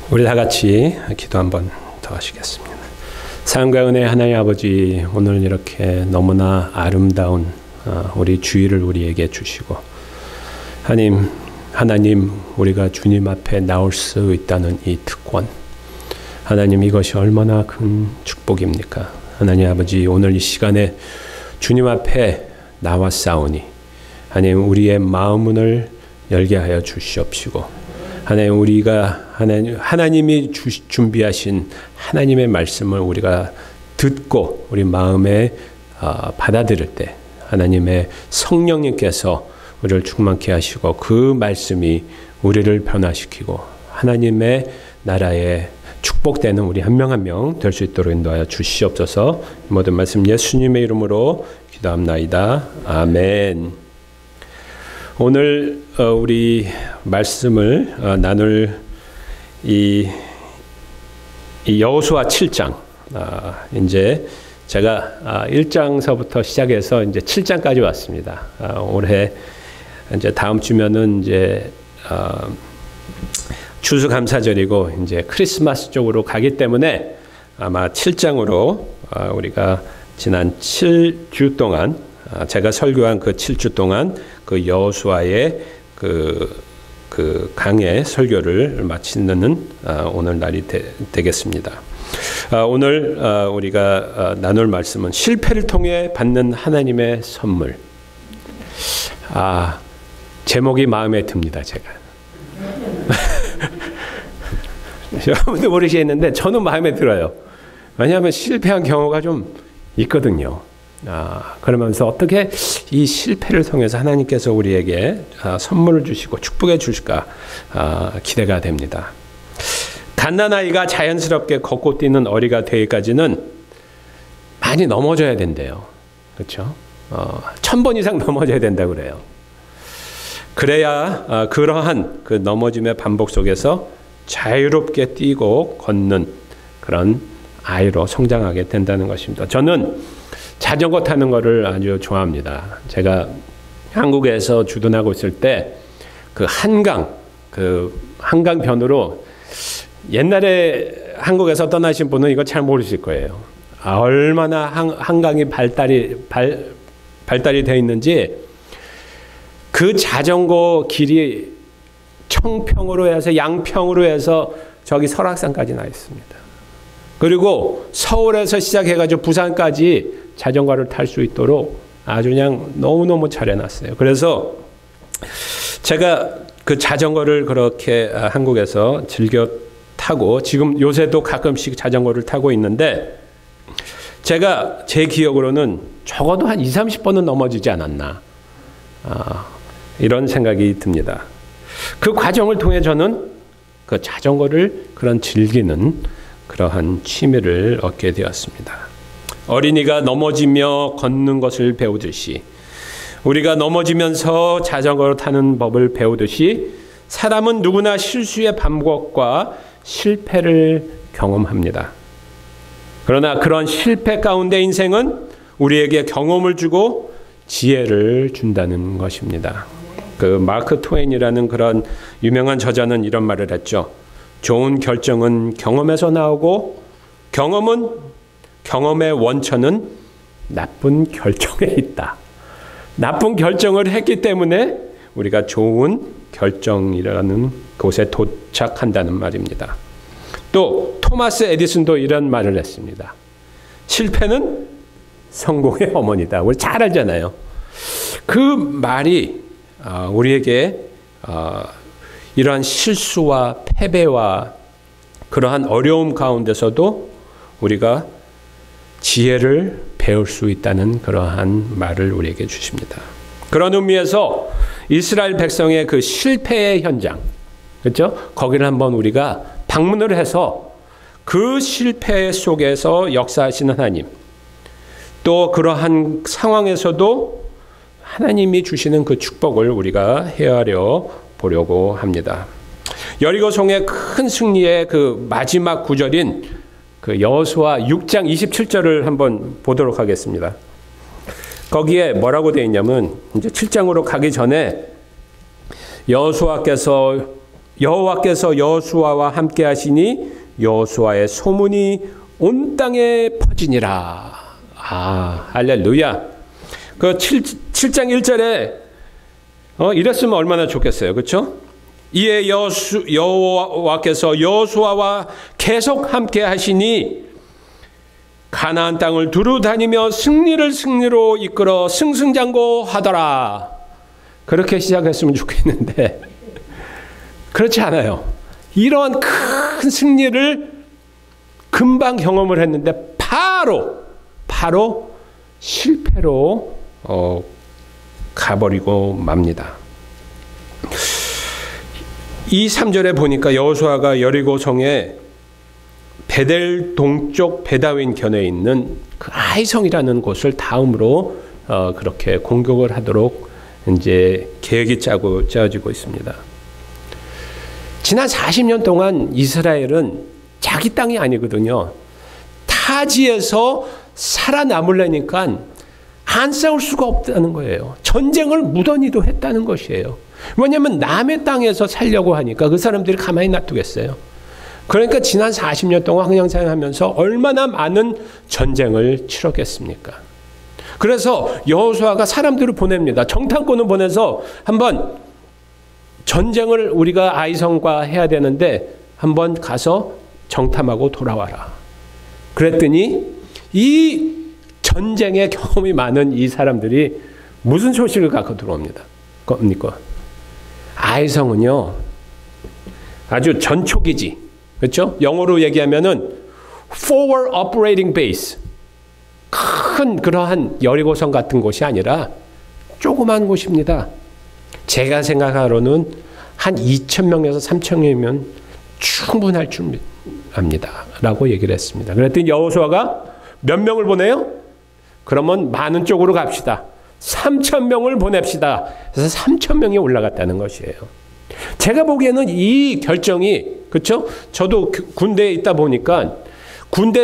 우리 다 같이 기도 한번 더 하시겠습니다. 사랑과 은혜의 하나님 아버지, 오늘 이렇게 너무나 아름다운 우리 주일을 우리에게 주시고, 하나님 우리가 주님 앞에 나올 수 있다는 이 특권, 하나님 이것이 얼마나 큰 축복입니까? 하나님 아버지, 오늘 이 시간에 주님 앞에 나왔사오니 하나님 우리의 마음문을 열게 하여 주시옵시고, 하나님 우리가 하나님이 준비하신 하나님의 말씀을 우리가 듣고 우리 마음에 받아들일 때 하나님의 성령님께서 우리를 충만케 하시고 그 말씀이 우리를 변화시키고 하나님의 나라에 축복되는 우리 한 명 한 명 될 수 있도록 인도하여 주시옵소서. 모든 말씀 예수님의 이름으로 기도합나이다. 아멘. 오늘 우리 말씀을 나눌 이 여호수아 7장, 이제 제가 1장서부터 시작해서 이제 7장까지 왔습니다. 올해 이제 다음 주면은 이제 추수감사절이고 이제 크리스마스 쪽으로 가기 때문에 아마 7장으로 우리가 지난 7주 동안 제가 설교한 그 7주 동안 그 여호수아의 그 강의 설교를 마치는 오늘 날이 되겠습니다. 오늘 우리가 나눌 말씀은 실패를 통해 받는 하나님의 선물. 제목이 마음에 듭니다, 제가. 여러분도 모르시겠는데 저는 마음에 들어요. 왜냐하면 실패한 경우가 좀 있거든요. 그러면서 어떻게 이 실패를 통해서 하나님께서 우리에게 선물을 주시고 축복해 주실까 기대가 됩니다. 갓난아이가 자연스럽게 걷고 뛰는 어리가 되기까지는 많이 넘어져야 된대요. 그렇죠? 1000번 이상 넘어져야 된다고 그래요. 그래야 그러한 그 넘어짐의 반복 속에서 자유롭게 뛰고 걷는 그런 아이로 성장하게 된다는 것입니다. 저는 자전거 타는 거를 아주 좋아합니다. 제가 한국에서 주둔하고 있을 때 그 한강변으로 옛날에 한국에서 떠나신 분은 이거 잘 모르실 거예요. 얼마나 한강이 발달이 되어 있는지, 그 자전거 길이 청평으로 해서 양평으로 해서 저기 설악산까지 나 있습니다. 그리고 서울에서 시작해가지고 부산까지 자전거를 탈 수 있도록 아주 그냥 너무너무 잘 해놨어요. 그래서 제가 그 자전거를 그렇게 한국에서 즐겨 타고 지금 요새도 가끔씩 자전거를 타고 있는데, 제가 제 기억으로는 적어도 한 20-30번은 넘어지지 않았나, 이런 생각이 듭니다. 그 과정을 통해 저는 그 자전거를 그런 즐기는 그러한 취미를 얻게 되었습니다. 어린이가 넘어지며 걷는 것을 배우듯이, 우리가 넘어지면서 자전거를 타는 법을 배우듯이 사람은 누구나 실수의 반복과 실패를 경험합니다. 그러나 그런 실패 가운데 인생은 우리에게 경험을 주고 지혜를 준다는 것입니다. 그 마크 트웨인이라는 그런 유명한 저자는 이런 말을 했죠. 좋은 결정은 경험에서 나오고 경험의 원천은 나쁜 결정에 있다. 나쁜 결정을 했기 때문에 우리가 좋은 결정이라는 곳에 도착한다는 말입니다. 또 토마스 에디슨도 이런 말을 했습니다. 실패는 성공의 어머니다. 우리 잘 알잖아요. 그 말이 우리에게 이러한 실수와 패배와 그러한 어려움 가운데서도 우리가 지혜를 배울 수 있다는 그러한 말을 우리에게 주십니다. 그런 의미에서 이스라엘 백성의 그 실패의 현장, 그렇죠? 거기를 한번 우리가 방문을 해서 그 실패 속에서 역사하시는 하나님, 또 그러한 상황에서도 하나님이 주시는 그 축복을 우리가 헤아려 보려고 합니다. 여리고성의 큰 승리의 그 마지막 구절인 그 여호수아 6장 27절을 한번 보도록 하겠습니다. 거기에 뭐라고 되어 있냐면, 이제 7장으로 가기 전에 여호수아께서 여호와께서 여호수아와 함께 하시니 여호수아의 소문이 온 땅에 퍼지니라. 할렐루야. 그 7장 1절에 이랬으면 얼마나 좋겠어요. 그렇죠? 이에 여호와께서 여호수아와 계속 함께 하시니 가나안 땅을 두루 다니며 승리로 이끌어 승승장구하더라. 그렇게 시작했으면 좋겠는데 그렇지 않아요. 이러한 큰 승리를 금방 경험을 했는데 바로 실패로 가버리고 맙니다. 이 3절에 보니까 여호수아가 여리고성에 베델 동쪽 베다윈 견에 있는 그 아이성이라는 곳을 다음으로 그렇게 공격을 하도록 이제 계획이 짜여지고 있습니다. 지난 40년 동안 이스라엘은 자기 땅이 아니거든요. 타지에서 살아남으려니까 안 싸울 수가 없다는 거예요. 전쟁을 무던히도 했다는 것이에요. 왜냐하면 남의 땅에서 살려고 하니까 그 사람들이 가만히 놔두겠어요. 그러니까 지난 40년 동안 흥양생하면서 얼마나 많은 전쟁을 치렀겠습니까? 그래서 여호수아가 사람들을 보냅니다. 정탐꾼을 보내서 한번 전쟁을 우리가 아이성과 해야 되는데 한번 가서 정탐하고 돌아와라. 그랬더니 이 전쟁의 경험이 많은 이 사람들이 무슨 소식을 갖고 들어옵니다. 겁니까? 아이성은요, 아주 전초기지. 그렇죠? 영어로 얘기하면은 forward operating base. 큰 그러한 여리고성 같은 곳이 아니라 조그만 곳입니다. 제가 생각하로는 한 2,000명에서 3,000명이면 충분할 줄 압니다. 라고 얘기를 했습니다. 그랬더니 여호수아가 몇 명을 보내요? 그러면 많은 쪽으로 갑시다. 3,000명을 보냅시다. 그래서 3,000명이 올라갔다는 것이에요. 제가 보기에는 이 결정이, 그렇죠? 저도 군대에 있다 보니까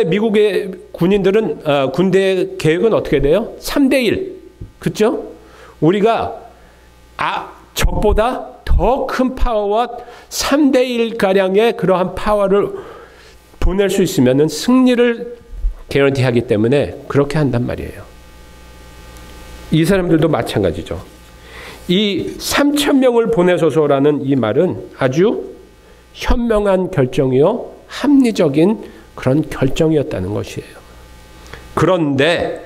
미국의 군인들은 군대 계획은 어떻게 돼요? 3대1. 그렇죠? 우리가 적보다 더 큰 파워와 3대1가량의 그러한 파워를 보낼 수 있으면 승리를 개런티하기 때문에 그렇게 한단 말이에요. 이 사람들도 마찬가지죠. 이 3,000명을 보내소서라는 이 말은 아주 현명한 결정이요, 합리적인 그런 결정이었다는 것이에요. 그런데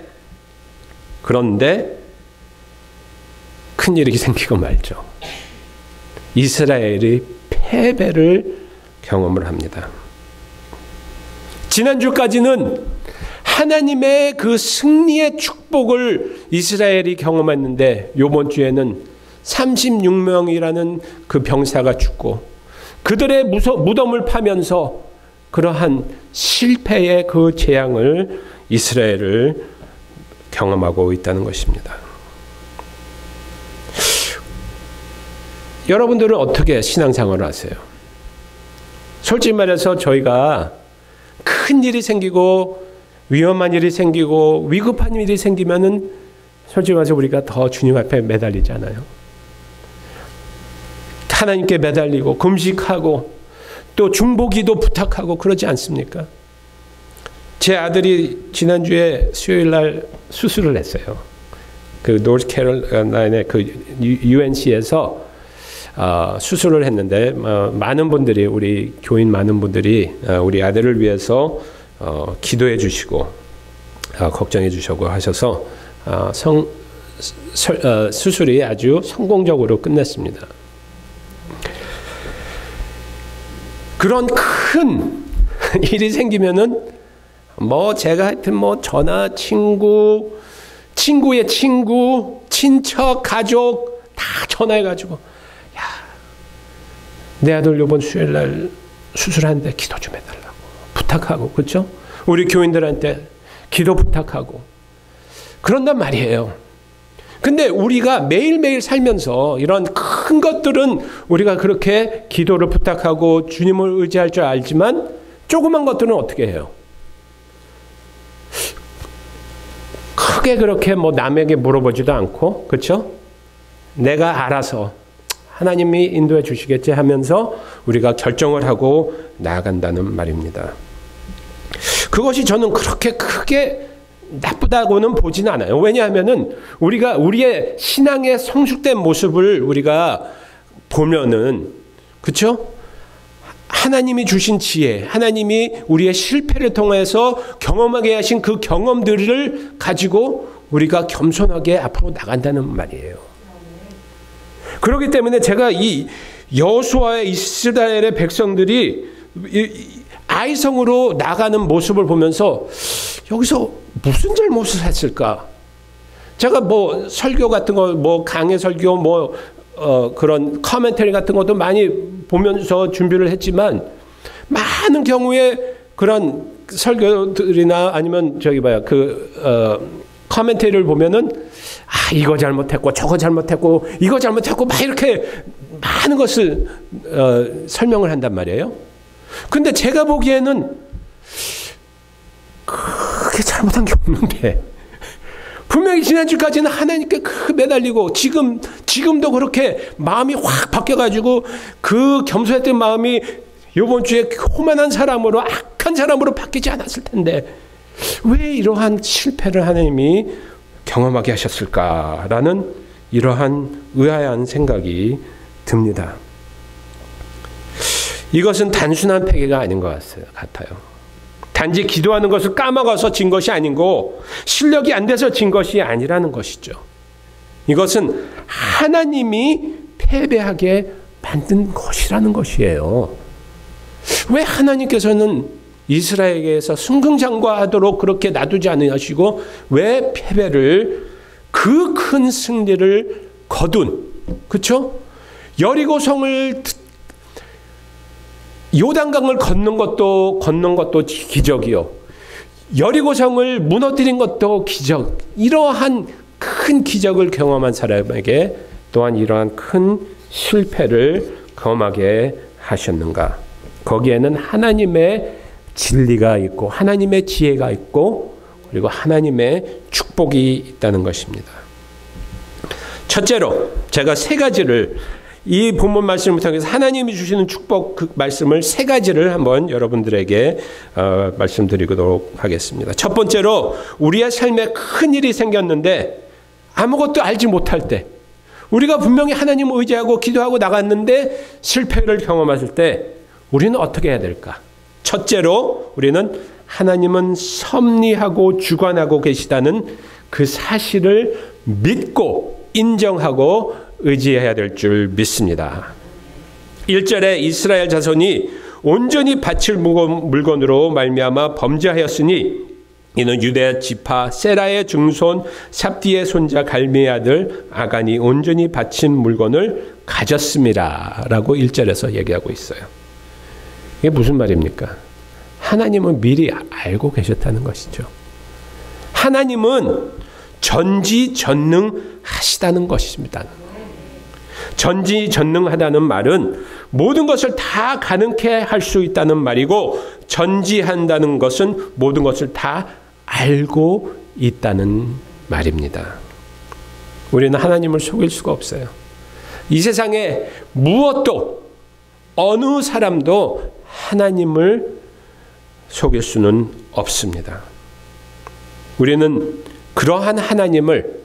큰일이 생기고 말죠. 이스라엘이 패배를 경험을 합니다. 지난주까지는 하나님의 그 승리의 축복을 이스라엘이 경험했는데 이번 주에는 36명이라는 그 병사가 죽고 그들의 무덤을 파면서 그러한 실패의 그 재앙을 이스라엘을 경험하고 있다는 것입니다. 여러분들은 어떻게 신앙생활을 하세요? 솔직히 말해서 저희가 큰 일이 생기고 위험한 일이 생기고 위급한 일이 생기면은 솔직히 말해서 우리가 더 주님 앞에 매달리잖아요. 하나님께 매달리고 금식하고 또 중보기도 부탁하고 그러지 않습니까? 제 아들이 지난주에 수요일 날 수술을 했어요. 그 노스캐롤라이나의 그 UNC에서 수술을 했는데 많은 분들이 우리 교인 많은 분들이 우리 아들을 위해서 기도해 주시고 걱정해 주시고 하셔서 수술이 아주 성공적으로 끝냈습니다. 그런 큰 일이 생기면은 제가 하여튼 전화, 친구의 친구, 친척, 가족 다 전화해가지고 내 아들 이번 수요일 날 수술하는데 기도 좀 해달라고 부탁하고, 그렇죠? 우리 교인들한테 기도 부탁하고 그런단 말이에요. 근데 우리가 매일매일 살면서 이런 큰 것들은 우리가 그렇게 기도를 부탁하고 주님을 의지할 줄 알지만 조그만 것들은 어떻게 해요? 크게 그렇게 남에게 물어보지도 않고, 그렇죠? 내가 알아서 하나님이 인도해 주시겠지 하면서 우리가 결정을 하고 나아간다는 말입니다. 그것이 저는 그렇게 크게 나쁘다고는 보지는 않아요. 왜냐하면은 우리가 우리의 신앙의 성숙된 모습을 우리가 보면은, 그렇죠? 하나님이 주신 지혜, 하나님이 우리의 실패를 통해서 경험하게 하신 그 경험들을 가지고 우리가 겸손하게 앞으로 나간다는 말이에요. 그렇기 때문에 제가 이 여호수아의 이스라엘의 백성들이 아이성으로 나가는 모습을 보면서 여기서 무슨 잘못을 했을까? 제가 뭐 설교 같은 거, 뭐 강해 설교, 그런 커멘터리 같은 것도 많이 보면서 준비를 했지만, 많은 경우에 그런 설교들이나 아니면 커멘터리를 보면은 이거 잘못했고 저거 잘못했고 이거 잘못했고 막 이렇게 많은 것을 설명을 한단 말이에요. 근데 제가 보기에는 크게 잘못한 게 없는데, 분명히 지난주까지는 하나님께 매달리고 지금도 그렇게 마음이 확 바뀌어가지고 그 겸손했던 마음이 이번 주에 교만한 사람으로, 악한 사람으로 바뀌지 않았을 텐데 왜 이러한 실패를 하나님이 경험하게 하셨을까라는 이러한 의아한 생각이 듭니다. 이것은 단순한 패배가 아닌 것 같아요. 단지 기도하는 것을 까먹어서 진 것이 아니고 실력이 안 돼서 진 것이 아니라는 것이죠. 이것은 하나님이 패배하게 만든 것이라는 것이에요. 왜 하나님께서는 이스라엘에게서 승승장구하도록 그렇게 놔두지 않으시고 왜 패배를, 그 큰 승리를 거둔, 그렇죠? 여리고성을, 요단강을 건넌 것도 기적이요. 여리고성을 무너뜨린 것도 기적. 이러한 큰 기적을 경험한 사람에게 또한 이러한 큰 실패를 경험하게 하셨는가? 거기에는 하나님의 진리가 있고 하나님의 지혜가 있고 그리고 하나님의 축복이 있다는 것입니다. 첫째로 제가 세 가지를, 이 본문 말씀을 통해서 하나님이 주시는 축복 그 말씀을 세 가지를 한번 여러분들에게 말씀드리도록 하겠습니다. 첫 번째로, 우리의 삶에 큰 일이 생겼는데 아무것도 알지 못할 때, 우리가 분명히 하나님을 의지하고 기도하고 나갔는데 실패를 경험했을 때 우리는 어떻게 해야 될까? 첫째로, 우리는 하나님은 섭리하고 주관하고 계시다는 그 사실을 믿고 인정하고 의지해야 될 줄 믿습니다. 1절에 이스라엘 자손이 온전히 바칠 물건으로 말미암아 범죄하였으니 이는 유대 지파 세라의 증손 삽디의 손자 갈미의 아들 아간이 온전히 바친 물건을 가졌습니다 라고 1절에서 얘기하고 있어요. 이게 무슨 말입니까? 하나님은 미리 알고 계셨다는 것이죠. 하나님은 전지전능하시다는 것입니다. 전지전능하다는 말은 모든 것을 다 가능케 할 수 있다는 말이고, 전지한다는 것은 모든 것을 다 알고 있다는 말입니다. 우리는 하나님을 속일 수가 없어요. 이 세상에 무엇도 어느 사람도 하나님을 속일 수는 없습니다. 우리는 그러한 하나님을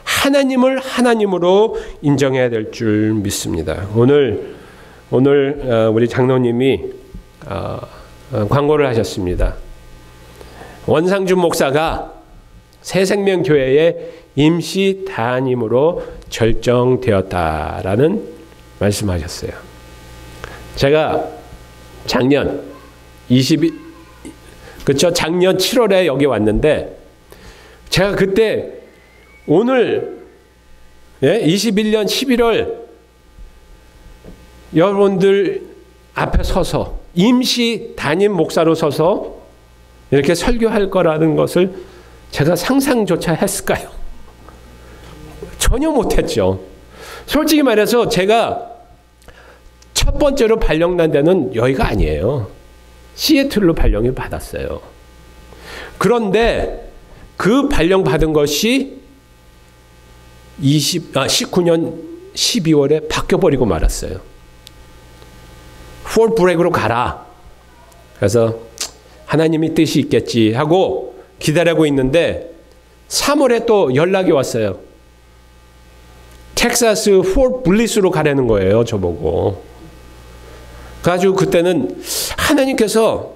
하나님으로 인정해야 될 줄 믿습니다. 오늘 우리 장로님이 광고를 하셨습니다. 원상준 목사가 새생명교회의 임시 담임으로 결정되었다라는 말씀하셨어요. 제가 작년 7월에 여기 왔는데, 제가 그때 오늘 21년 11월 여러분들 앞에 서서 임시 담임 목사로 서서 이렇게 설교할 거라는 것을 제가 상상조차 했을까요? 전혀 못했죠. 솔직히 말해서 제가 첫 번째로 발령난 데는 여기가 아니에요. 시애틀로 발령을 받았어요. 그런데 그 발령 받은 것이 19년 12월에 바뀌어버리고 말았어요. 폴 브렉으로 가라. 그래서 하나님이 뜻이 있겠지 하고 기다리고 있는데 3월에 또 연락이 왔어요. 텍사스 폴 블리스로 가라는 거예요. 저보고. 그래가지고 그때는 하나님께서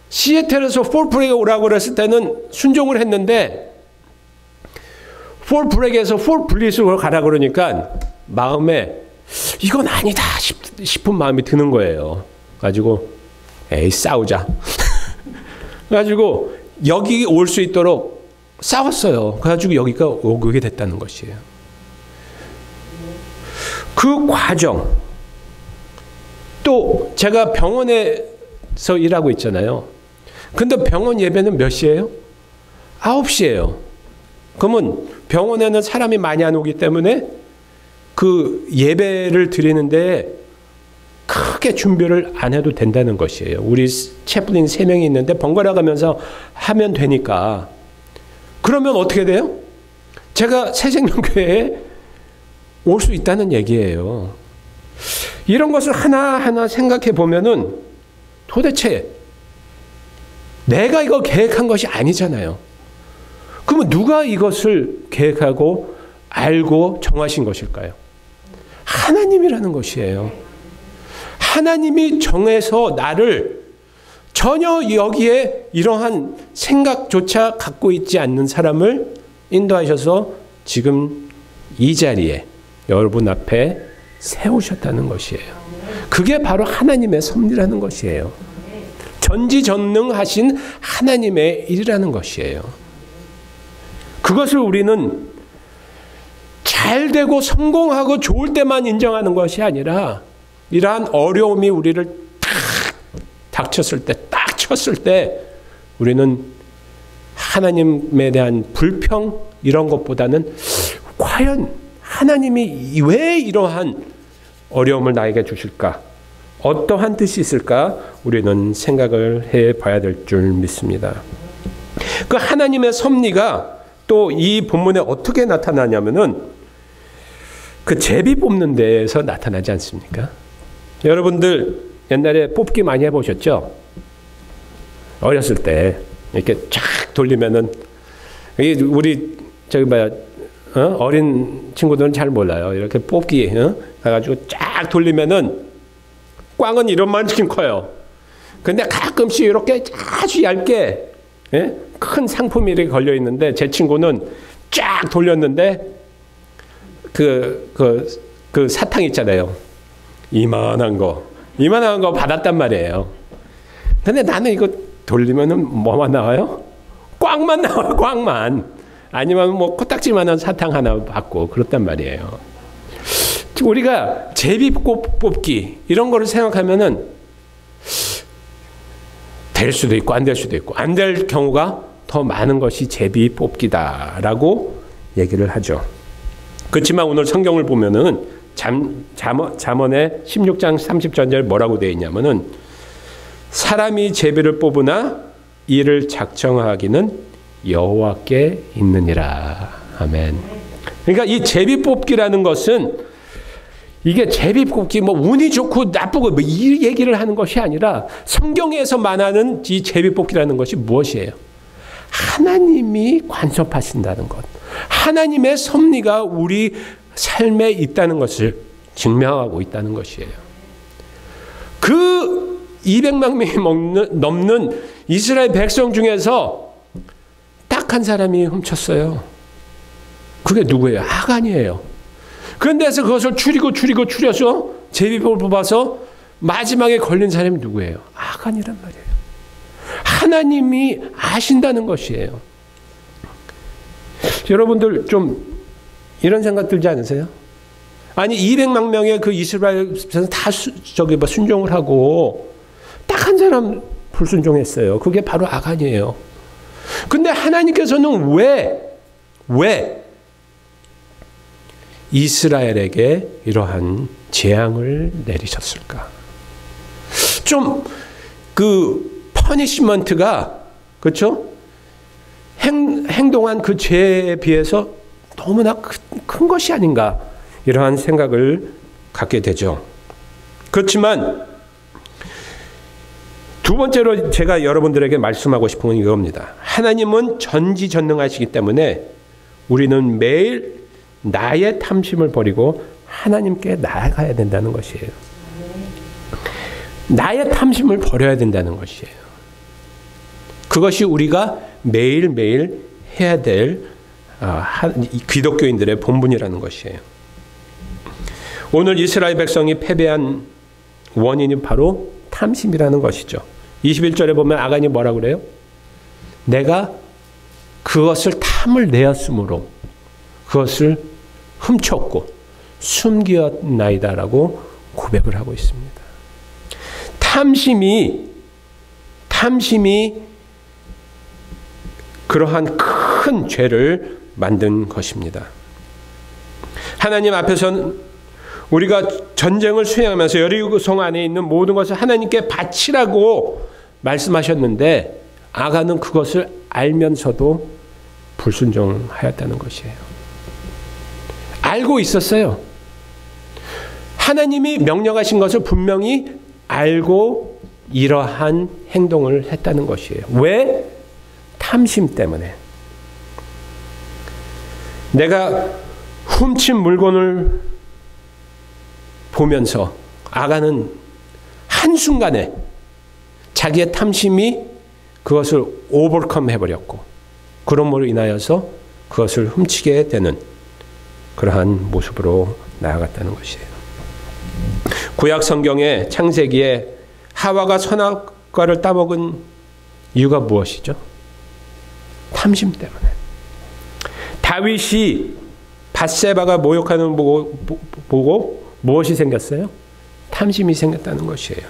시애틀에서 폴 브렉에 오라고 그랬을 때는 순종을 했는데 폴 브렉에서 폴 블리스로 가라 그러니까 마음에 이건 아니다 싶은 마음이 드는 거예요. 가지고 에이 싸우자. 가지고 여기 올 수 있도록 싸웠어요. 그래가지고 여기가 오게 됐다는 것이에요. 그 과정 또 제가 병원에서 일하고 있잖아요. 근데 병원 예배는 몇 시예요? 9시예요. 그러면 병원에는 사람이 많이 안 오기 때문에 그 예배를 드리는데 크게 준비를 안 해도 된다는 것이에요. 우리 채플린 3명이 있는데 번갈아 가면서 하면 되니까. 그러면 어떻게 돼요? 제가 새생명교회에 올 수 있다는 얘기예요. 이런 것을 하나하나 생각해 보면은 도대체 내가 이거 계획한 것이 아니잖아요. 그러면 누가 이것을 계획하고 알고 정하신 것일까요? 하나님이라는 것이에요. 하나님이 정해서 나를 전혀 여기에 이러한 생각조차 갖고 있지 않는 사람을 인도하셔서 지금 이 자리에 여러분 앞에 세우셨다는 것이에요. 그게 바로 하나님의 섭리라는 것이에요. 전지전능하신 하나님의 일이라는 것이에요. 그것을 우리는 잘 되고 성공하고 좋을 때만 인정하는 것이 아니라 이러한 어려움이 우리를 딱 닥쳤을 때, 딱 쳤을 때 우리는 하나님에 대한 불평 이런 것보다는 과연 하나님이 왜 이러한 어려움을 나에게 주실까? 어떠한 뜻이 있을까? 우리는 생각을 해봐야 될 줄 믿습니다. 그 하나님의 섭리가 또 이 본문에 어떻게 나타나냐면은 그 제비 뽑는 데에서 나타나지 않습니까? 여러분들 옛날에 뽑기 많이 해보셨죠? 어렸을 때 이렇게 쫙 돌리면은 우리 저기 뭐야 어린 친구들은 잘 몰라요. 이렇게 뽑기 해가지고 쫙 돌리면은 꽝은 이런만큼 커요. 근데 가끔씩 이렇게 아주 얇게 큰 상품이 이렇게 걸려 있는데 제 친구는 쫙 돌렸는데 그 사탕 있잖아요. 이만한 거 받았단 말이에요. 근데 나는 이거 돌리면은 뭐만 나와요? 꽝만 나와요. 꽝만. 아니면 뭐 코딱지만한 사탕 하나 받고 그렇단 말이에요. 우리가 제비 뽑기 이런 거를 생각하면은 될 수도 있고 안 될 수도 있고 안 될 경우가 더 많은 것이 제비 뽑기다라고 얘기를 하죠. 그렇지만 오늘 성경을 보면은 잠언의 16장 30절 뭐라고 되어 있냐면은 사람이 제비를 뽑으나 이를 작정하기는 여호와께 있느니라. 아멘. 그러니까 이 제비 뽑기라는 것은 이게 제비 뽑기 뭐 운이 좋고 나쁘고 뭐 이 얘기를 하는 것이 아니라 성경에서 말하는 이 제비 뽑기라는 것이 무엇이에요? 하나님이 간섭하신다는 것. 하나님의 섭리가 우리 삶에 있다는 것을 증명하고 있다는 것이에요. 그 200만 명이 넘는 이스라엘 백성 중에서 딱 한 사람이 훔쳤어요. 그게 누구예요? 아간이에요. 그런데서 그것을 추려서 제비뽑을 뽑아서 마지막에 걸린 사람이 누구예요? 아간이란 말이에요. 하나님이 아신다는 것이에요. 여러분들 좀 이런 생각 들지 않으세요? 아니 200만 명의 그 이스라엘 다 순종을 하고 딱 한 사람 불순종했어요. 그게 바로 아간이에요. 근데 하나님께서는 왜 이스라엘에게 이러한 재앙을 내리셨을까? 좀 그 퍼니시먼트가 그렇죠? 행동한 그 죄에 비해서 너무나 큰 것이 아닌가 이러한 생각을 갖게 되죠. 그렇지만 두 번째로 제가 여러분들에게 말씀하고 싶은 건 이겁니다. 하나님은 전지전능하시기 때문에 우리는 매일 나의 탐심을 버리고 하나님께 나아가야 된다는 것이에요. 나의 탐심을 버려야 된다는 것이에요. 그것이 우리가 매일매일 해야 될 기독교인들의 본분이라는 것이에요. 오늘 이스라엘 백성이 패배한 원인이 바로 탐심이라는 것이죠. 21절에 보면 아간이 뭐라고 그래요? 내가 그것을 탐을 내었으므로 그것을 훔쳤고 숨기었나이다라고 고백을 하고 있습니다. 탐심이 그러한 큰 죄를 만든 것입니다. 하나님 앞에서는 우리가 전쟁을 수행하면서 여리고성 안에 있는 모든 것을 하나님께 바치라고 말씀하셨는데 아간은 그것을 알면서도 불순종하였다는 것이에요. 알고 있었어요. 하나님이 명령하신 것을 분명히 알고 이러한 행동을 했다는 것이에요. 왜? 탐심 때문에. 내가 훔친 물건을 보면서 아간은 한순간에 자기의 탐심이 그것을 오버컴 해버렸고 그러므로 인하여서 그것을 훔치게 되는 그러한 모습으로 나아갔다는 것이에요. 구약 성경의 창세기에 하와가 선악과를 따먹은 이유가 무엇이죠? 탐심 때문에. 다윗이 밧세바가 모욕하는 보고 무엇이 생겼어요? 탐심이 생겼다는 것이에요.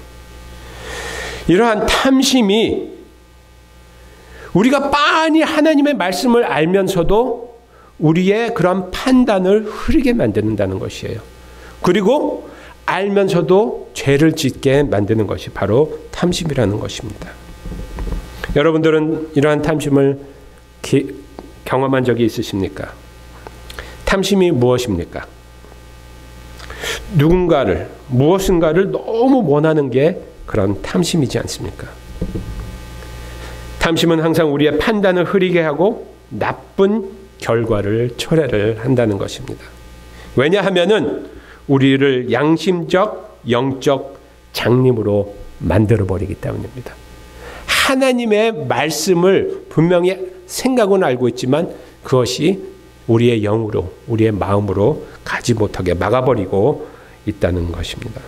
이러한 탐심이 우리가 빤히 하나님의 말씀을 알면서도 우리의 그런 판단을 흐리게 만드는다는 것이에요. 그리고 알면서도 죄를 짓게 만드는 것이 바로 탐심이라는 것입니다. 여러분들은 이러한 탐심을 경험한 적이 있으십니까? 탐심이 무엇입니까? 누군가를, 무엇인가를 너무 원하는 게 그런 탐심이지 않습니까? 탐심은 항상 우리의 판단을 흐리게 하고 나쁜 결과를 초래를 한다는 것입니다. 왜냐하면은 우리를 양심적, 영적 장님으로 만들어버리기 때문입니다. 하나님의 말씀을 분명히 생각은 알고 있지만 그것이 우리의 영으로, 우리의 마음으로 가지 못하게 막아버리고 있다는 것입니다.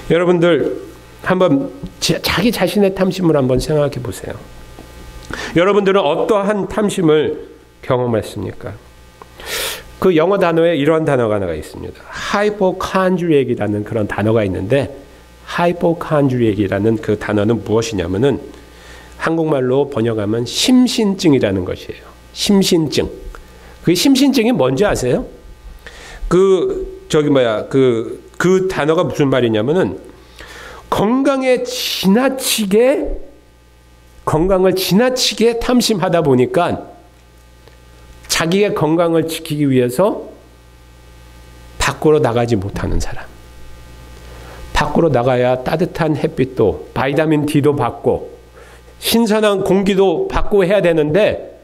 여러분들 한번 자기 자신의 탐심을 한번 생각해 보세요. 여러분들은 어떠한 탐심을 경험했습니까? 그 영어 단어에 이런 단어가 하나 있습니다. 하이포칸드리액이라는 그런 단어가 있는데 하이포칸드리액이라는 그 단어는 무엇이냐면은 한국말로 번역하면 심신증이라는 것이에요. 심신증. 그 심신증이 뭔지 아세요? 그 단어가 무슨 말이냐면은 건강을 지나치게 탐심하다 보니까 자기의 건강을 지키기 위해서 밖으로 나가지 못하는 사람. 밖으로 나가야 따뜻한 햇빛도 바이타민 D도 받고 신선한 공기도 받고 해야 되는데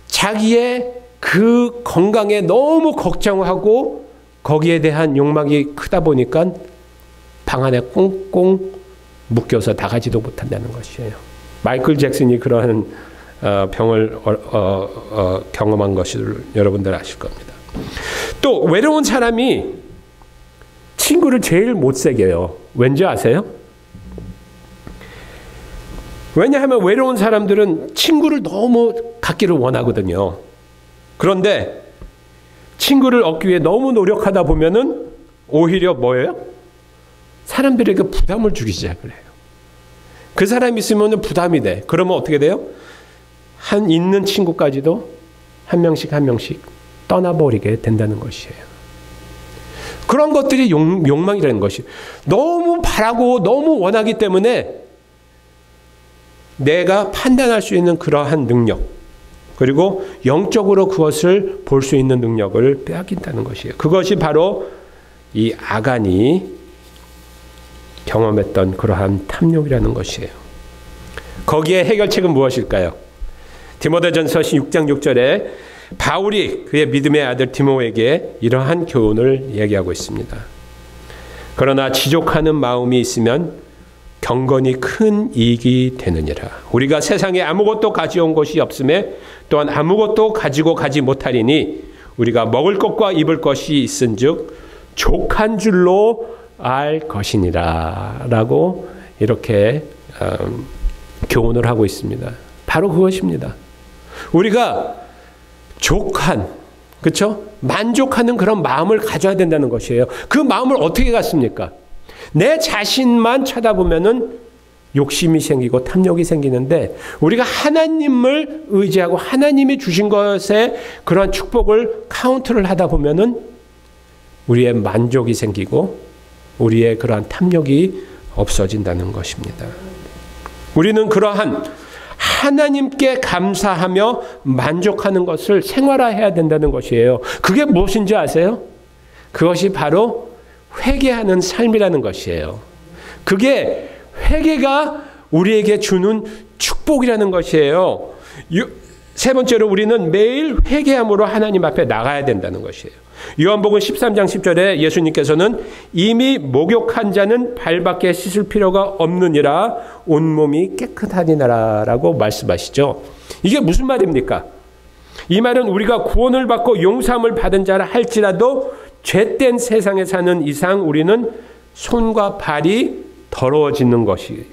자기의 그 건강에 너무 걱정하고 거기에 대한 욕망이 크다 보니까 방 안에 꽁꽁 묶여서 나가지도 못한다는 것이에요. 마이클 잭슨이 그러한 병을 경험한 것을 여러분들 아실 겁니다. 또 외로운 사람이 친구를 제일 못 사귀어요. 왠지 아세요? 왜냐하면 외로운 사람들은 친구를 너무 갖기를 원하거든요. 그런데 친구를 얻기 위해 너무 노력하다 보면은 오히려 뭐예요? 사람들에게 부담을 주기 시작을 해요. 그 사람이 있으면 부담이 돼. 그러면 어떻게 돼요? 있는 친구까지도 한 명씩 떠나버리게 된다는 것이에요. 그런 것들이 욕망이라는 것이 너무 바라고 너무 원하기 때문에 내가 판단할 수 있는 그러한 능력, 그리고 영적으로 그것을 볼 수 있는 능력을 빼앗긴다는 것이에요. 그것이 바로 이 아간이 경험했던 그러한 탐욕이라는 것이에요. 거기에 해결책은 무엇일까요? 디모데전서 6장 6절에 바울이 그의 믿음의 아들 디모에게 이러한 교훈을 얘기하고 있습니다. 그러나 지족하는 마음이 있으면 경건이 큰 이익이 되느니라. 우리가 세상에 아무것도 가져온 것이 없음에 또한 아무것도 가지고 가지 못하리니 우리가 먹을 것과 입을 것이 있은즉 족한 줄로 알 것이니라 라고 이렇게 교훈을 하고 있습니다. 바로 그것입니다. 우리가 족한, 그렇죠? 만족하는 그런 마음을 가져야 된다는 것이에요. 그 마음을 어떻게 갖습니까? 내 자신만 쳐다보면은 욕심이 생기고 탐욕이 생기는데 우리가 하나님을 의지하고 하나님이 주신 것에 그러한 축복을 카운트를 하다 보면은 우리의 만족이 생기고 우리의 그러한 탐욕이 없어진다는 것입니다. 우리는 그러한 하나님께 감사하며 만족하는 것을 생활화해야 된다는 것이에요. 그게 무엇인지 아세요? 그것이 바로 회개하는 삶이라는 것이에요. 그게 회개가 우리에게 주는 축복이라는 것이에요. 세 번째로 우리는 매일 회개함으로 하나님 앞에 나가야 된다는 것이에요. 요한복음 13장 10절에 예수님께서는 이미 목욕한 자는 발밖에 씻을 필요가 없느니라 온몸이 깨끗하니라 라고 말씀하시죠. 이게 무슨 말입니까? 이 말은 우리가 구원을 받고 용서함을 받은 자라 할지라도 죄된 세상에 사는 이상 우리는 손과 발이 더러워지는 것이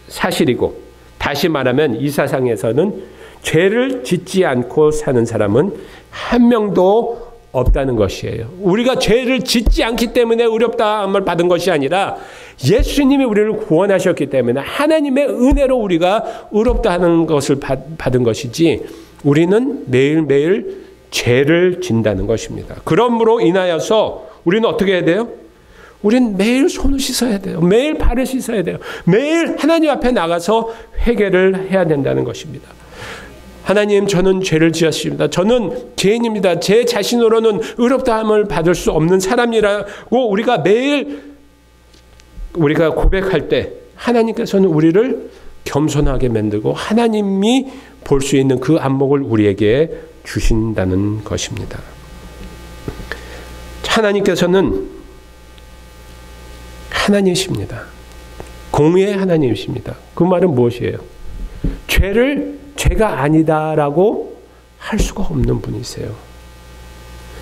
사실이고, 다시 말하면 이 세상에서는 죄를 짓지 않고 사는 사람은 한 명도 없다는 것이에요. 우리가 죄를 짓지 않기 때문에 의롭다함을 받은 것이 아니라 예수님이 우리를 구원하셨기 때문에 하나님의 은혜로 우리가 의롭다 하는 것을 받은 것이지 우리는 매일매일 죄를 진다는 것입니다. 그러므로 인하여서 우리는 어떻게 해야 돼요? 우리는 매일 손을 씻어야 돼요. 매일 발을 씻어야 돼요. 매일 하나님 앞에 나가서 회개를 해야 된다는 것입니다. 하나님, 저는 죄를 지었습니다. 저는 죄인입니다. 제 자신으로는 의롭다함을 받을 수 없는 사람이라고 우리가 매일 우리가 고백할 때 하나님께서는 우리를 겸손하게 만들고 하나님이 볼 수 있는 그 안목을 우리에게 주신다는 것입니다. 하나님께서는 하나님이십니다. 공의의 하나님이십니다. 그 말은 무엇이에요? 죄가 아니다라고 할 수가 없는 분이세요.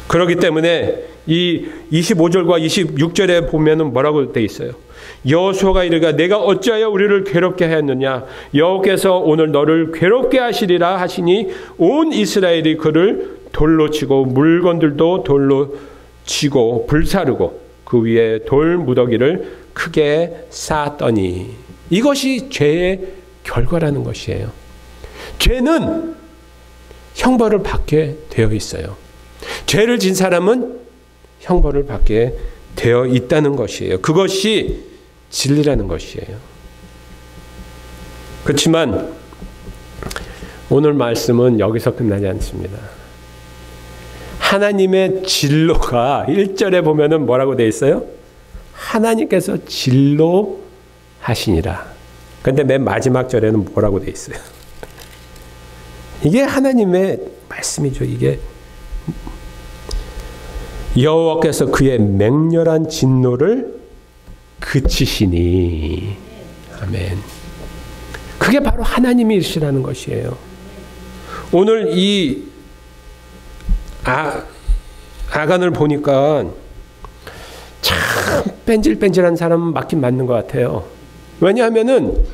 그렇기 때문에 이 25절과 26절에 보면은 뭐라고 되어 있어요? 여호수아가 이르기가 내가 어찌하여 우리를 괴롭게 하였느냐? 여호께서 오늘 너를 괴롭게 하시리라 하시니 온 이스라엘이 그를 돌로 치고 물건들도 돌로 치고 불사르고 그 위에 돌 무더기를 크게 쌓았더니, 이것이 죄의 결과라는 것이에요. 죄는 형벌을 받게 되어 있어요. 죄를 진 사람은 형벌을 받게 되어 있다는 것이에요. 그것이 진리라는 것이에요. 그렇지만 오늘 말씀은 여기서 끝나지 않습니다. 하나님의 진로가 1절에 보면은 뭐라고 되어 있어요? 하나님께서 진로하시니라. 그런데 맨 마지막 절에는 뭐라고 되어 있어요? 이게 하나님의 말씀이죠. 이게 여호와께서 그의 맹렬한 진노를 그치시니. 아멘. 그게 바로 하나님이 일시라는 것이에요. 오늘 이 아간을 보니까 참 뺀질뺀질한 사람은 맞긴 맞는 것 같아요. 왜냐하면은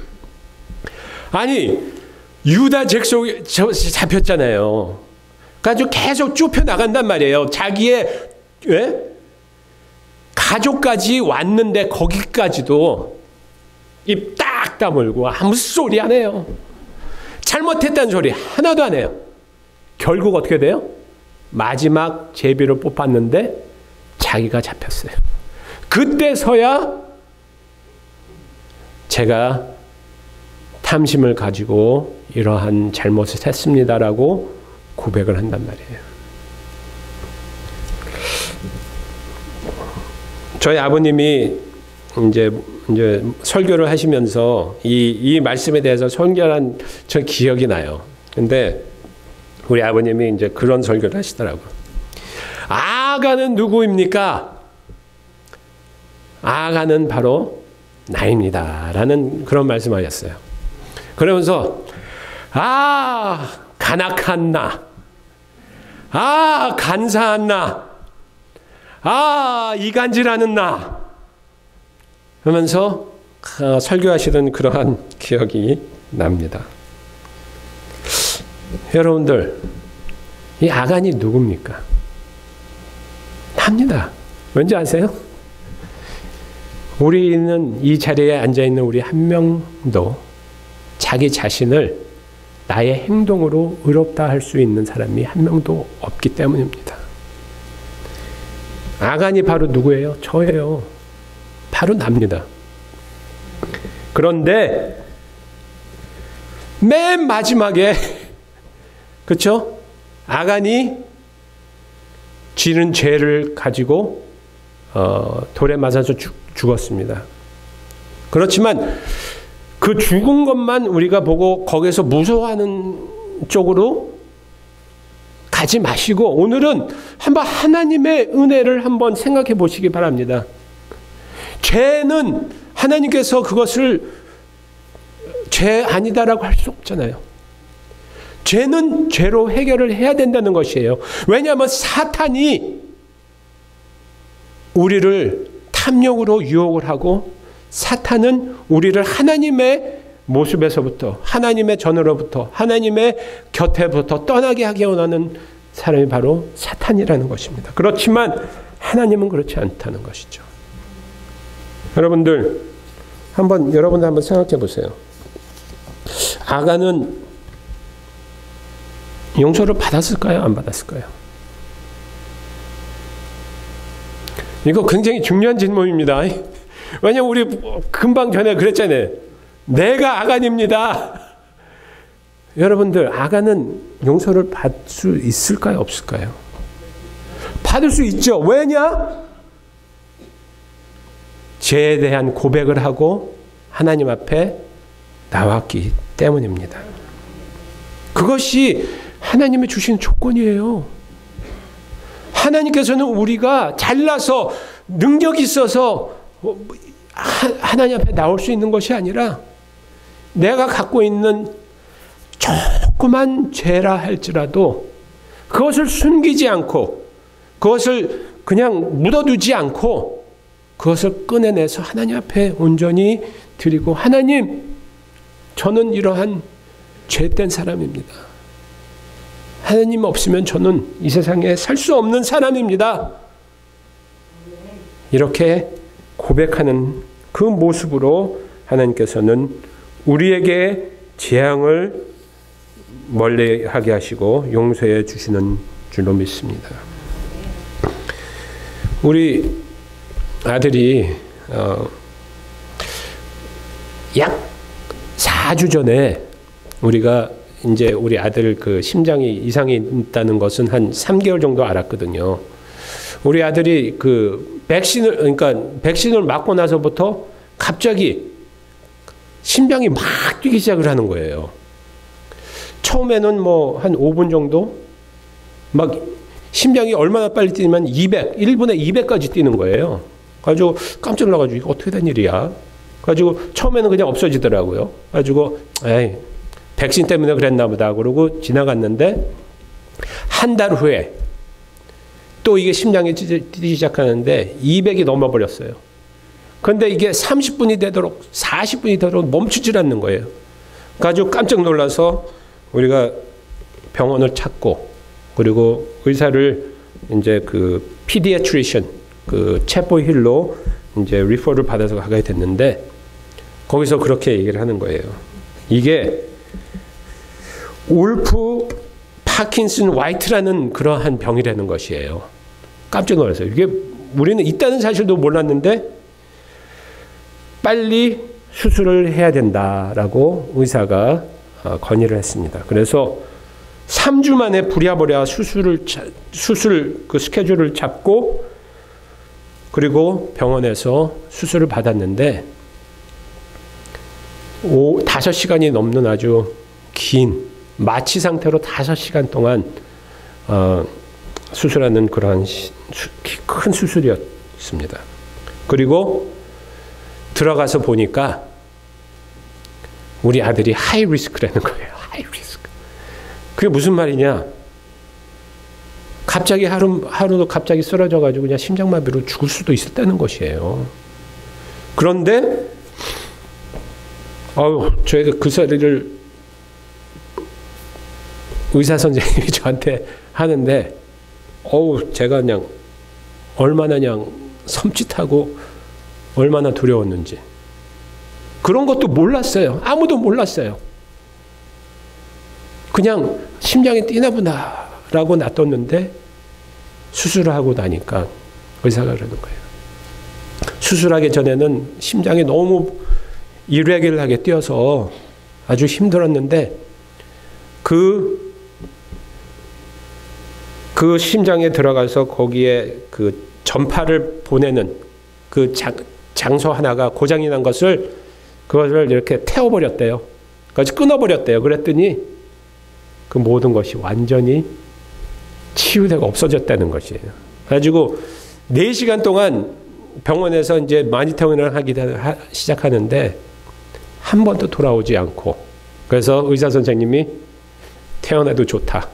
유다 잭속이 잡혔잖아요. 그래가지고 계속 좁혀 나간단 말이에요. 자기의 가족까지 왔는데 거기까지도 입 딱 다물고 아무 소리 안 해요. 잘못했다는 소리 하나도 안 해요. 결국 어떻게 돼요? 마지막 제비를 뽑았는데 자기가 잡혔어요. 그때서야 제가 탐심을 가지고 이러한 잘못을 했습니다라고 고백을 한단 말이에요. 저희 아버님이 이제 설교를 하시면서 이 말씀에 대해서 선결한 저 기억이 나요. 근데 우리 아버님이 이제 그런 설교를 하시더라고요. 아가는 누구입니까? 아가는 바로 나입니다. 라는 그런 말씀하셨어요. 그러면서 간악한 나, 간사한 나, 이간질하는 나 하면서 설교하시던 그러한 기억이 납니다. 여러분들, 이 아간이 누굽니까? 납니다. 왠지 아세요? 우리는 이 자리에 앉아있는 우리 한 명도 자기 자신을 나의 행동으로 의롭다 할 수 있는 사람이 한 명도 없기 때문입니다. 아간이 바로 누구예요? 저예요. 바로 납니다. 그런데 맨 마지막에 그렇죠? 아간이 지른 죄를 가지고 돌에 맞아서 죽었습니다. 그렇지만 그 죽은 것만 우리가 보고 거기서 무서워하는 쪽으로 가지 마시고 오늘은 한번 하나님의 은혜를 한번 생각해 보시기 바랍니다. 죄는 하나님께서 그것을 죄 아니다라고 할 수 없잖아요. 죄는 죄로 해결을 해야 된다는 것이에요. 왜냐하면 사탄이 우리를 탐욕으로 유혹을 하고 사탄은 우리를 하나님의 모습에서부터 하나님의 전으로부터 하나님의 곁에부터 떠나게 하기 원하는 사람이 바로 사탄이라는 것입니다. 그렇지만 하나님은 그렇지 않다는 것이죠. 여러분들 한번 생각해 보세요. 아간은 용서를 받았을까요? 안 받았을까요? 이거 굉장히 중요한 질문입니다. 왜냐면 우리 금방 전에 그랬잖아요. 내가 아간입니다. 여러분들, 아간은 용서를 받을 수 있을까요? 없을까요? 받을 수 있죠. 왜냐? 죄에 대한 고백을 하고 하나님 앞에 나왔기 때문입니다. 그것이 하나님이 주신 조건이에요. 하나님께서는 우리가 잘나서 능력이 있어서 하나님 앞에 나올 수 있는 것이 아니라 내가 갖고 있는 조그만 죄라 할지라도 그것을 숨기지 않고 그것을 그냥 묻어두지 않고 그것을 꺼내내서 하나님 앞에 온전히 드리고 하나님, 저는 이러한 죄된 사람입니다. 하나님 없으면 저는 이 세상에 살 수 없는 사람입니다. 이렇게 고백하는 그 모습으로 하나님께서는 우리에게 재앙을 멀리하게 하시고 용서해 주시는 줄로 믿습니다. 우리 아들이 약 4주 전에 우리가 이제 우리 아들 그 심장이 이상이 있다는 것은 한 3개월 정도 알았거든요. 우리 아들이 그 백신을 맞고 나서부터 갑자기 심장이 막 뛰기 시작을 하는 거예요. 처음에는 뭐 한 5분 정도 막 심장이 얼마나 빨리 뛰면 1분에 200까지 뛰는 거예요. 가지고 깜짝 놀라가지고 이거 어떻게 된 일이야? 가지고 처음에는 그냥 없어지더라고요. 가지고 에이, 백신 때문에 그랬나 보다 그러고 지나갔는데 한 달 후에 또 이게 심장이 뛰기 시작하는데 200이 넘어버렸어요. 그런데 이게 30분이 되도록 40분이 되도록 멈추질 않는 거예요. 가지고 깜짝 놀라서 우리가 병원을 찾고 그리고 의사를 이제 그 피디아트리션 그 체포힐로 이제 리퍼를 받아서 가게 됐는데 거기서 그렇게 얘기를 하는 거예요. 이게 울프 파킨슨 화이트라는 그러한 병이라는 것이에요. 깜짝 놀랐어요. 이게 우리는 있다는 사실도 몰랐는데 빨리 수술을 해야 된다라고 의사가 건의를 했습니다. 그래서 3주 만에 부랴부랴 수술 그 스케줄을 잡고 그리고 병원에서 수술을 받았는데 5시간이 넘는 아주 긴 마취 상태로 5시간 동안 수술하는 그러한 큰 수술이었습니다. 그리고 들어가서 보니까 우리 아들이 하이 리스크라는 거예요. 하이 리스크. 그게 무슨 말이냐? 갑자기 하루도 갑자기 쓰러져가지고 그냥 심장마비로 죽을 수도 있었다는 것이에요. 그런데 저희가 그 소리를 의사 선생님이 저한테 하는데 제가 그냥 얼마나 그냥 섬찟하고 얼마나 두려웠는지 그런 것도 몰랐어요. 아무도 몰랐어요. 그냥 심장이 뛰나 보다라고 놔뒀는데 수술을 하고 나니까 의사가 그러는 거예요. 수술하기 전에는 심장이 너무 이레귤하게 뛰어서 아주 힘들었는데 그 심장에 들어가서 거기에 그 전파를 보내는 그 장소 하나가 고장이 난 그것을 이렇게 태워버렸대요. 그래서 끊어버렸대요. 그랬더니 그 모든 것이 완전히 치유되고 없어졌다는 것이에요. 그래가지고 4시간 동안 병원에서 이제 마니터링을 하기 시작하는데 한 번도 돌아오지 않고 그래서 의사 선생님이 태어나도 좋다.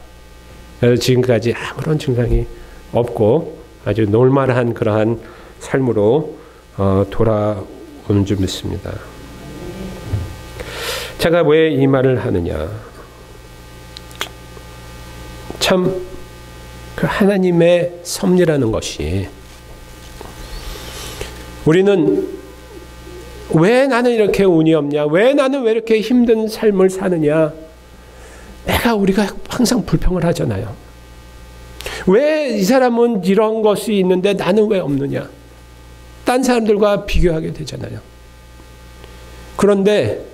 그래서 지금까지 아무런 증상이 없고 아주 놀만한 그러한 삶으로 돌아오는 줄 믿습니다. 제가 왜 이 말을 하느냐? 참 그 하나님의 섭리라는 것이 우리는 왜 나는 이렇게 운이 없냐? 왜 나는 왜 이렇게 힘든 삶을 사느냐? 우리가 항상 불평을 하잖아요. 왜 이 사람은 이런 것이 있는데 나는 왜 없느냐? 딴 사람들과 비교하게 되잖아요. 그런데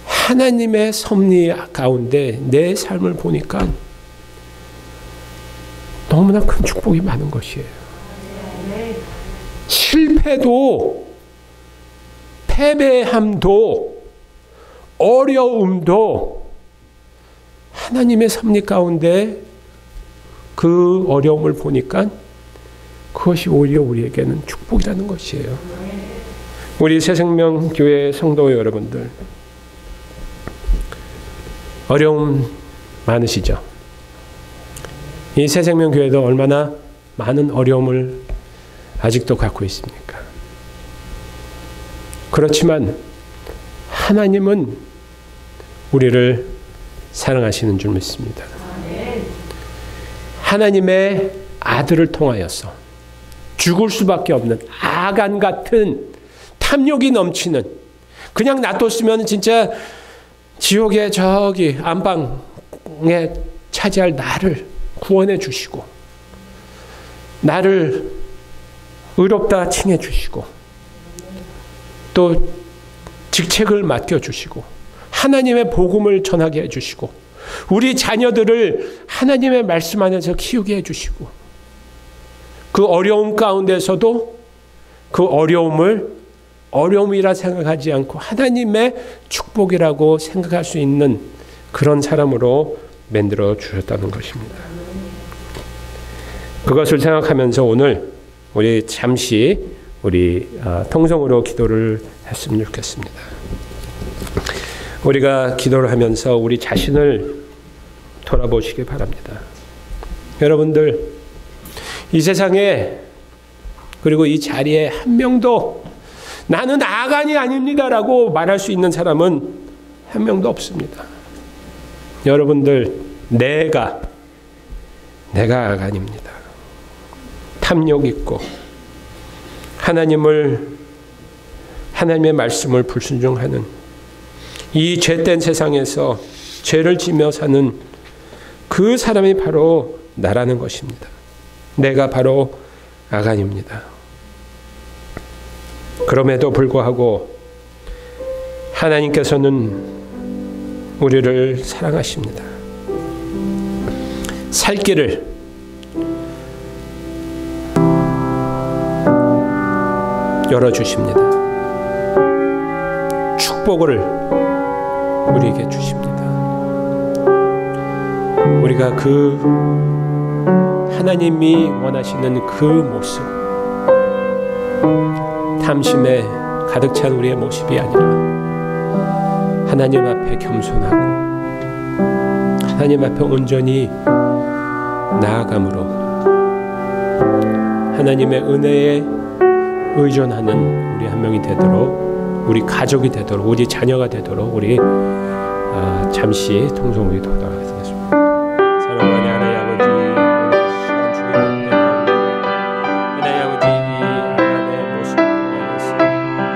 하나님의 섭리 가운데 내 삶을 보니까 너무나 큰 축복이 많은 것이에요. 실패도 패배함도 어려움도 하나님의 섭리 가운데 그 어려움을 보니까 그것이 오히려 우리에게는 축복이라는 것이에요. 우리 새생명교회 성도 여러분들 어려움 많으시죠? 이 새생명교회도 얼마나 많은 어려움을 아직도 갖고 있습니까? 그렇지만 하나님은 우리를 사랑하시는 줄 믿습니다. 하나님의 아들을 통하여서 죽을 수밖에 없는 아간 같은 탐욕이 넘치는 그냥 놔뒀으면 진짜 지옥의 저기 안방에 차지할 나를 구원해 주시고 나를 의롭다 칭해 주시고 또 직책을 맡겨 주시고 하나님의 복음을 전하게 해 주시고 우리 자녀들을 하나님의 말씀 안에서 키우게 해 주시고 그 어려움 가운데서도 그 어려움이라 생각하지 않고 하나님의 축복이라고 생각할 수 있는 그런 사람으로 만들어 주셨다는 것입니다. 그것을 생각하면서 오늘 우리 잠시 통성으로 기도를 했으면 좋겠습니다. 우리가 기도를 하면서 우리 자신을 돌아보시기 바랍니다. 여러분들 이 세상에 그리고 이 자리에 한 명도 나는 아간이 아닙니다라고 말할 수 있는 사람은 한 명도 없습니다. 여러분들 내가 아간입니다. 탐욕 있고 하나님의 말씀을 불순종하는 이 죄된 세상에서 죄를 지며 사는 그 사람이 바로 나라는 것입니다. 내가 바로 아간입니다. 그럼에도 불구하고 하나님께서는 우리를 사랑하십니다. 살 길을 열어주십니다. 축복을 우리에게 주십니다. 우리가 그 하나님이 원하시는 그 모습, 탐심에 가득 찬 우리의 모습이 아니라 하나님 앞에 겸손하고 하나님 앞에 온전히 나아감으로 하나님의 은혜에 의존하는 우리 한 명이 되도록, 우리 가족이 되도록, 우리 자녀가 되도록 우리 잠시 통성으로 도도록 하겠습니다. 사랑하는 하나님 아버지, 시간 중에 하나님 아버지, 이 아간의 모습을 통하여서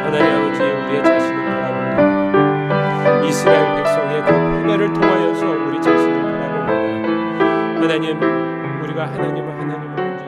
하나님 아버지 우리의 자신을 바라봅니다. 이스라엘 백성의 그 패배를 통하여서 우리 자신을 바라봅니다. 하나님, 우리가 하나님을 인정하지